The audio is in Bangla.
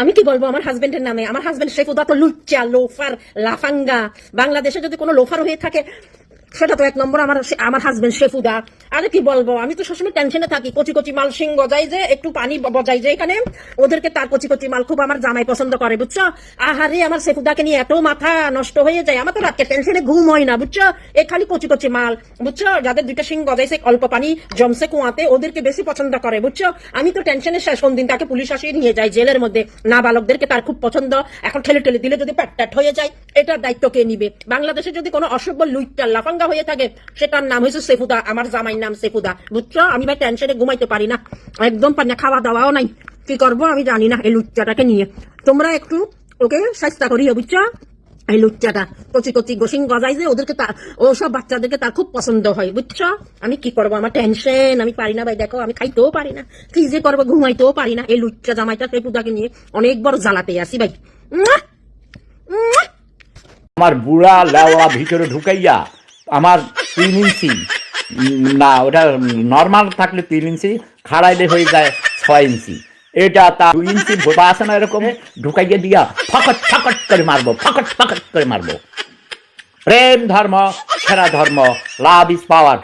আমি কি বলবো আমার হাজবেন্ডের নামে? আমার হাজবেন্ড শেফুদা তো লুচ্চা, লোফার, লাফাঙ্গা। বাংলাদেশে যদি কোনো লোফার হয়ে থাকে সেটা তো এক নম্বর আমার হাজবেন্ড শেফুদা। আরে কি বলবো, আমি তো সবসময় টেনশনে থাকি। কচি কচি মাল সিং গজাই যে, একটু পানি বজাই যে এখানে ওদেরকে, তার কচি কচি মাল খুব আমার জামাই পছন্দ করে, বুঝছো? আহারে আমার শেফুদাকে নিয়ে এত মাথা নষ্ট হয়ে যায়, আমার তো রাতকে টেনশনে ঘুম হয় না, বুঝছো? এ খালি কচি কচি মাল, বুঝছো? যাদের দুইটা সিং গজাইছে, অল্প পানি জমছে কুয়াতে, ওদেরকে বেশি পছন্দ করে, বুঝছো? আমি তো টেনশনে শেষ। কোন দিন তাকে পুলিশ আসিয়ে নিয়ে যায় জেলের মধ্যে। না বালকদেরকে তার খুব পছন্দ। এখন ঠেলে ঠেলে দিলে যদি প্যাট হয়ে যায়, এটার দায়িত্ব কে নিবে? বাংলাদেশে যদি কোনো অসভ্য লুইটা লাফাঙ্গা হয়ে থাকে, সেটার নাম হয়েছে শেফুদা। আমার জামাইর নাম শেফুদা, বুঝছো? আমি ভাই টেনশনে ঘুমাইতে পারি না, একদম পারি না, খাওয়া দাওয়াও নাই। কি করবো আমি জানি না এই লুচ্চাটাকে নিয়ে। তোমরা একটু ওকে চেষ্টা করিও, বুঝছো? এই লুচ্চাটা কচি কচি গোসিং গজাই যে, ওদেরকে ওসব বাচ্চাদেরকে তার খুব পছন্দ হয়, বুঝছো? আমি কি করবো, আমার টেনশন, আমি পারি না ভাই। দেখো আমি খাইতেও পারি না, কি যে করবো, ঘুমাইতেও পারি না। এই লুচ্চা জামাইটা শেফুদাকে নিয়ে অনেক বড় জ্বালাতে আসি ভাই। আমার বুড়া লেওয়া ভিতরে ঢুকাইয়া আমার 3 ইঞ্চি, না ওটা নর্মাল থাকলে 3 ইঞ্চি, খাড়াইলে হয়ে যায় 6 ইঞ্চি। এটা তা 2 ইঞ্চি ভোটা আছে না, এরকম ঢুকাইয়া দিয়া ফকট ফকট করে মারবো, ফকট ফকট করে মারবো। প্রেম ধর্ম সেরা ধর্ম, লাভ ইজ পাওয়ার।